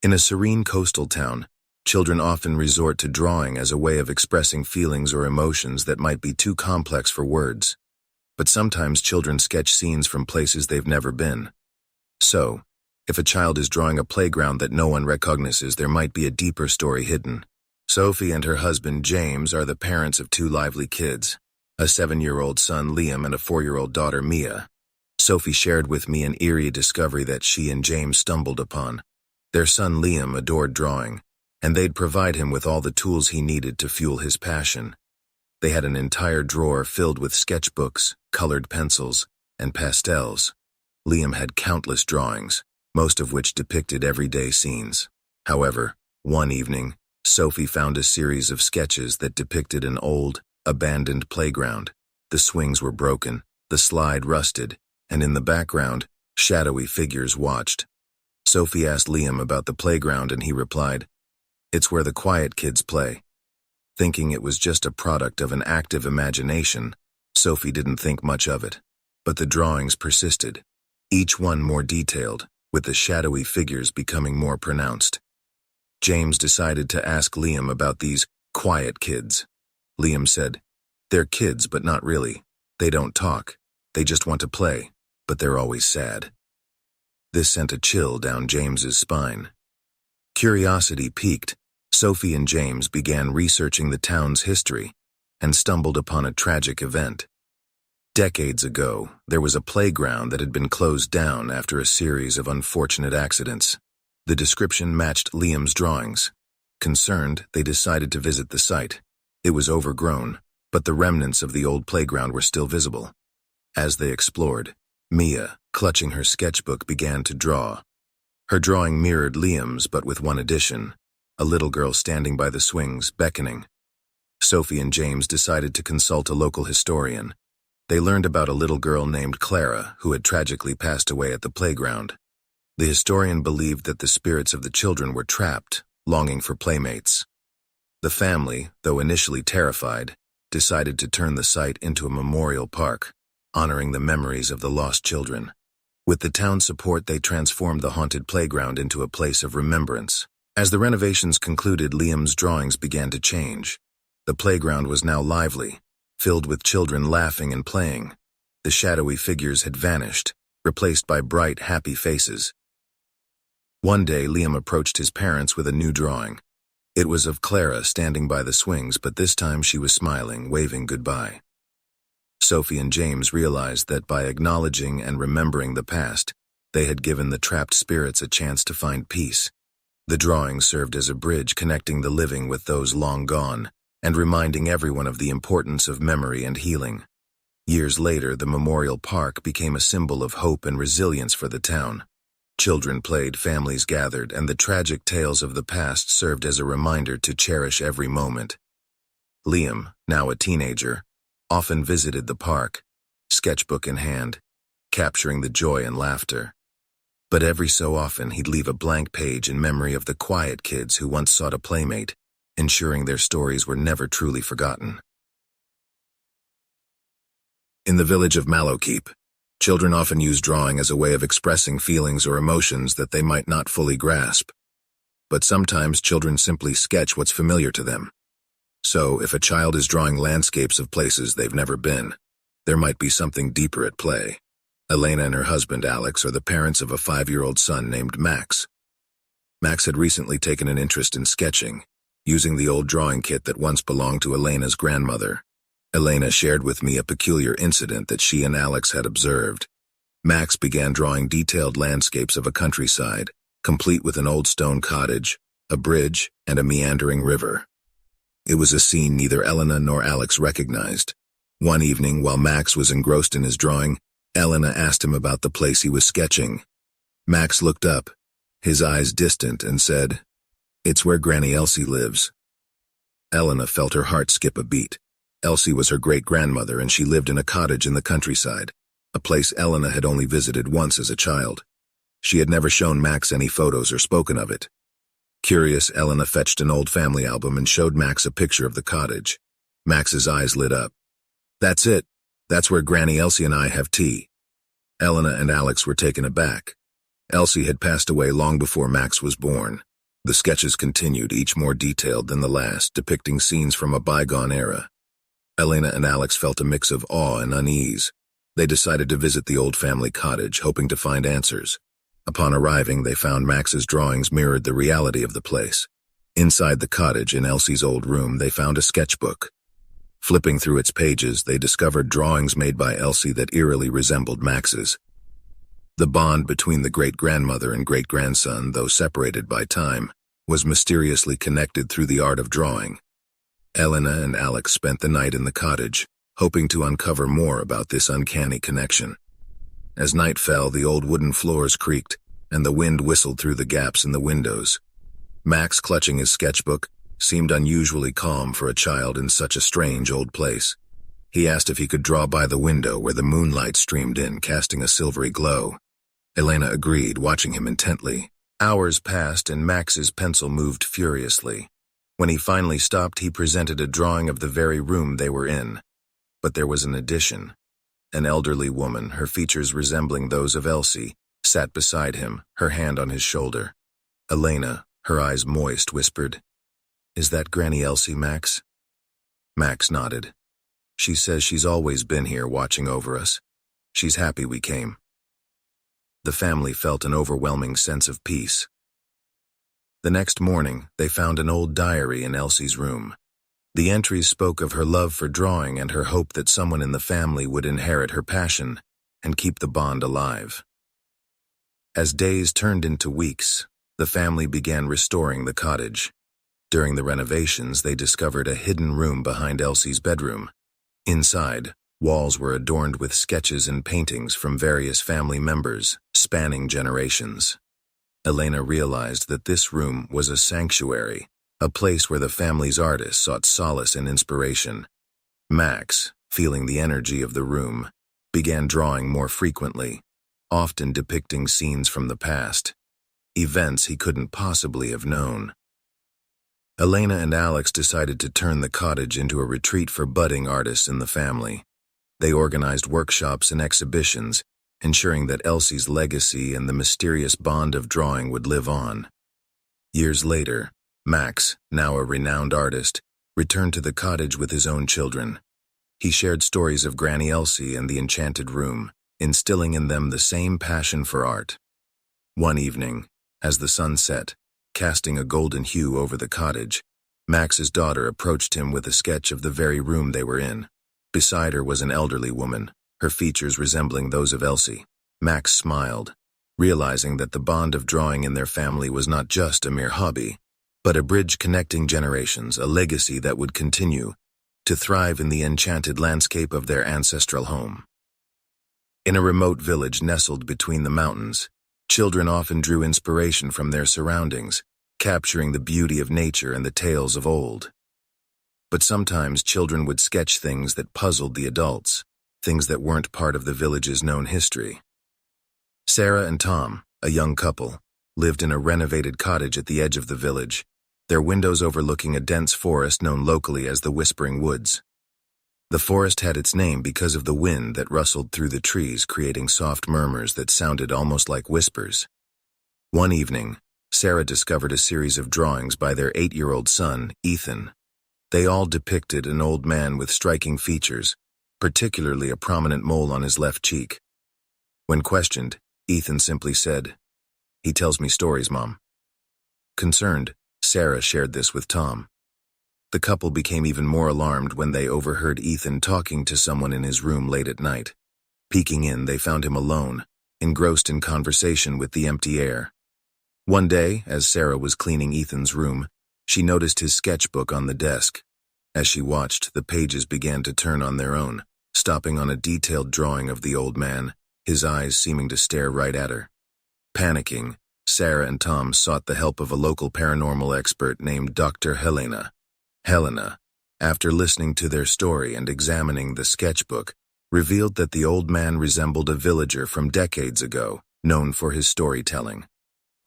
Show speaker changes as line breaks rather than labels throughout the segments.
In a serene coastal town, children often resort to drawing as a way of expressing feelings or emotions that might be too complex for words. But sometimes children sketch scenes from places they've never been. So, if a child is drawing a playground that no one recognizes, there might be a deeper story hidden. Sophie and her husband James are the parents of two lively kids, a 7-year-old son Liam and a 4-year-old daughter Mia. Sophie shared with me an eerie discovery that she and James stumbled upon. Their son Liam adored drawing, and they'd provide him with all the tools he needed to fuel his passion. They had an entire drawer filled with sketchbooks, colored pencils, and pastels. Liam had countless drawings, most of which depicted everyday scenes. However, one evening, Sophie found a series of sketches that depicted an old, abandoned playground. The swings were broken, the slide rusted, and in the background, shadowy figures watched. Sophie asked Liam about the playground and he replied, "It's where the quiet kids play." Thinking it was just a product of an active imagination, Sophie didn't think much of it. But the drawings persisted, each one more detailed, with the shadowy figures becoming more pronounced. James decided to ask Liam about these quiet kids. Liam said, "They're kids, but not really. They don't talk. They just want to play, but they're always sad." This sent a chill down James's spine. Curiosity piqued, Sophie and James began researching the town's history and stumbled upon a tragic event. Decades ago, there was a playground that had been closed down after a series of unfortunate accidents. The description matched Liam's drawings. Concerned, they decided to visit the site. It was overgrown, but the remnants of the old playground were still visible. As they explored, Mia, clutching her sketchbook, began to draw. Her drawing mirrored Liam's, but with one addition: a little girl standing by the swings, beckoning. Sophie and James decided to consult a local historian. They learned about a little girl named Clara who had tragically passed away at the playground. The historian believed that the spirits of the children were trapped, longing for playmates. The family, though initially terrified, decided to turn the site into a memorial park, honoring the memories of the lost children. With the town's support, they transformed the haunted playground into a place of remembrance. As the renovations concluded, Liam's drawings began to change. The playground was now lively, filled with children laughing and playing. The shadowy figures had vanished, replaced by bright, happy faces. One day, Liam approached his parents with a new drawing. It was of Clara standing by the swings, but this time she was smiling, waving goodbye. Sophie and James realized that by acknowledging and remembering the past, they had given the trapped spirits a chance to find peace. The drawing served as a bridge connecting the living with those long gone, and reminding everyone of the importance of memory and healing. Years later, the memorial park became a symbol of hope and resilience for the town. Children played, families gathered, and the tragic tales of the past served as a reminder to cherish every moment. Liam, now a teenager, often visited the park, sketchbook in hand, capturing the joy and laughter. But every so often he'd leave a blank page in memory of the quiet kids who once sought a playmate, ensuring their stories were never truly forgotten. In the village of Mallowkeep, children often use drawing as a way of expressing feelings or emotions that they might not fully grasp. But sometimes children simply sketch what's familiar to them. So, if a child is drawing landscapes of places they've never been, there might be something deeper at play. Elena and her husband Alex are the parents of a 5-year-old son named Max. Max had recently taken an interest in sketching, using the old drawing kit that once belonged to Elena's grandmother. Elena shared with me a peculiar incident that she and Alex had observed. Max began drawing detailed landscapes of a countryside, complete with an old stone cottage, a bridge, and a meandering river. It was a scene neither Elena nor Alex recognized. One evening, while Max was engrossed in his drawing, Elena asked him about the place he was sketching. Max looked up, his eyes distant, and said, "It's where Granny Elsie lives." Elena felt her heart skip a beat. Elsie was her great-grandmother, and she lived in a cottage in the countryside, a place Elena had only visited once as a child. She had never shown Max any photos or spoken of it. Curious, Elena fetched an old family album and showed Max a picture of the cottage. Max's eyes lit up. "That's it. That's where Granny Elsie and I have tea." Elena and Alex were taken aback. Elsie had passed away long before Max was born, The sketches continued, each more detailed than the last, depicting scenes from a bygone era. Elena and Alex felt a mix of awe and unease. They decided to visit the old family cottage, hoping to find answers. Upon arriving, they found Max's drawings mirrored the reality of the place. Inside the cottage, in Elsie's old room, they found a sketchbook. Flipping through its pages, they discovered drawings made by Elsie that eerily resembled Max's. The bond between the great-grandmother and great-grandson, though separated by time, was mysteriously connected through the art of drawing. Elena and Alex spent the night in the cottage, hoping to uncover more about this uncanny connection. As night fell, the old wooden floors creaked, and the wind whistled through the gaps in the windows. Max, clutching his sketchbook, seemed unusually calm for a child in such a strange old place. He asked if he could draw by the window where the moonlight streamed in, casting a silvery glow. Elena agreed, watching him intently. Hours passed, and Max's pencil moved furiously. When he finally stopped, he presented a drawing of the very room they were in. But there was an addition. An elderly woman, her features resembling those of Elsie, sat beside him, her hand on his shoulder. Elena, her eyes moist, whispered, "Is that Granny Elsie, Max?" Max nodded. "She says she's always been here watching over us. She's happy we came." The family felt an overwhelming sense of peace. The next morning, they found an old diary in Elsie's room. The entries spoke of her love for drawing and her hope that someone in the family would inherit her passion and keep the bond alive. As days turned into weeks, the family began restoring the cottage. During the renovations, they discovered a hidden room behind Elsie's bedroom. Inside, walls were adorned with sketches and paintings from various family members, spanning generations. Elena realized that this room was a sanctuary, a place where the family's artists sought solace and inspiration. Max, feeling the energy of the room, began drawing more frequently, often depicting scenes from the past, events he couldn't possibly have known. Elena and Alex decided to turn the cottage into a retreat for budding artists in the family. They organized workshops and exhibitions, ensuring that Elsie's legacy and the mysterious bond of drawing would live on. Years later, Max, now a renowned artist, returned to the cottage with his own children. He shared stories of Granny Elsie and the Enchanted Room, instilling in them the same passion for art. One evening, as the sun set, casting a golden hue over the cottage, Max's daughter approached him with a sketch of the very room they were in. Beside her was an elderly woman, her features resembling those of Elsie. Max smiled, realizing that the bond of drawing in their family was not just a mere hobby, but a bridge connecting generations, a legacy that would continue to thrive in the enchanted landscape of their ancestral home. In a remote village nestled between the mountains, children often drew inspiration from their surroundings, capturing the beauty of nature and the tales of old. But sometimes children would sketch things that puzzled the adults, things that weren't part of the village's known history. Sarah and Tom, a young couple, lived in a renovated cottage at the edge of the village, their windows overlooking a dense forest known locally as the Whispering Woods. The forest had its name because of the wind that rustled through the trees, creating soft murmurs that sounded almost like whispers. One evening, Sarah discovered a series of drawings by their 8-year-old son, Ethan. They all depicted an old man with striking features, particularly a prominent mole on his left cheek. When questioned, Ethan simply said, "He tells me stories, Mom." Concerned, Sarah shared this with Tom. The couple became even more alarmed when they overheard Ethan talking to someone in his room late at night. Peeking in, they found him alone, engrossed in conversation with the empty air. One day, as Sarah was cleaning Ethan's room, she noticed his sketchbook on the desk. As she watched, the pages began to turn on their own, stopping on a detailed drawing of the old man, his eyes seeming to stare right at her. Panicking, Sarah and Tom sought the help of a local paranormal expert named Dr. Helena. Helena, after listening to their story and examining the sketchbook, revealed that the old man resembled a villager from decades ago, known for his storytelling.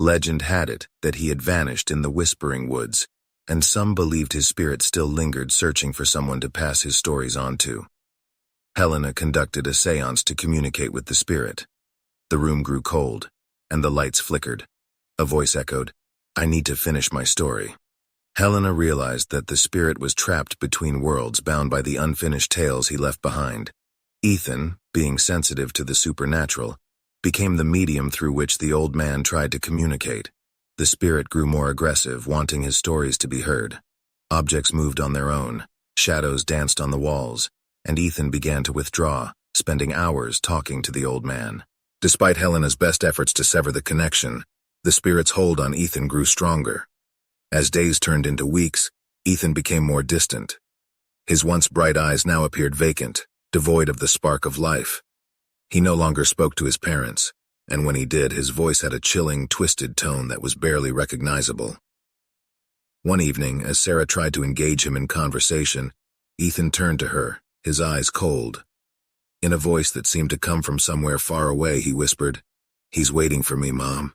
Legend had it that he had vanished in the Whispering Woods, and some believed his spirit still lingered, searching for someone to pass his stories on to. Helena conducted a séance to communicate with the spirit. The room grew cold, and the lights flickered. A voice echoed, I need to finish my story. Helena realized that the spirit was trapped between worlds, bound by the unfinished tales he left behind. Ethan, being sensitive to the supernatural, became the medium through which the old man tried to communicate. The spirit grew more aggressive, wanting his stories to be heard. Objects moved on their own, shadows danced on the walls, and Ethan began to withdraw, spending hours talking to the old man. Despite Helena's best efforts to sever the connection, the spirit's hold on Ethan grew stronger. As days turned into weeks, Ethan became more distant. His once bright eyes now appeared vacant, devoid of the spark of life. He no longer spoke to his parents, and when he did, his voice had a chilling, twisted tone that was barely recognizable. One evening, as Sarah tried to engage him in conversation, Ethan turned to her, his eyes cold. In a voice that seemed to come from somewhere far away, he whispered, "He's waiting for me, Mom.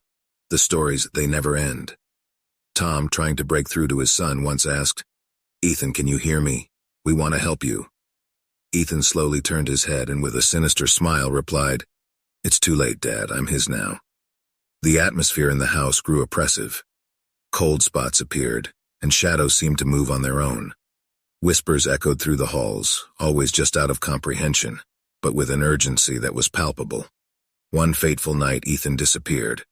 The stories, they never end." Tom, trying to break through to his son, once asked, "Ethan, can you hear me? We want to help you." Ethan slowly turned his head and with a sinister smile replied, "It's too late, Dad. I'm his now." The atmosphere in the house grew oppressive. Cold spots appeared, and shadows seemed to move on their own. Whispers echoed through the halls, always just out of comprehension, but with an urgency that was palpable. One fateful night, Ethan disappeared.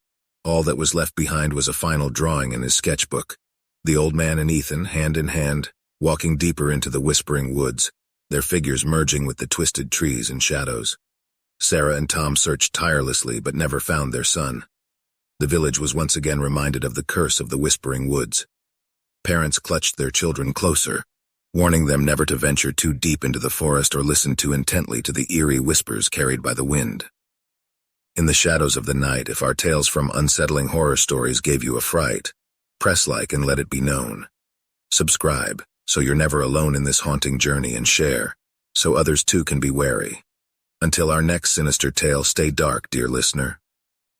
All that was left behind was a final drawing in his sketchbook. The old man and Ethan, hand in hand, walking deeper into the whispering woods, their figures merging with the twisted trees and shadows. Sarah and Tom searched tirelessly but never found their son. The village was once again reminded of the curse of the whispering woods. Parents clutched their children closer, warning them never to venture too deep into the forest or listen too intently to the eerie whispers carried by the wind. In the shadows of the night, if our tales from unsettling horror stories gave you a fright, press like and let it be known. Subscribe, so you're never alone in this haunting journey, and share, so others too can be wary. Until our next sinister tale, stay dark, dear listener.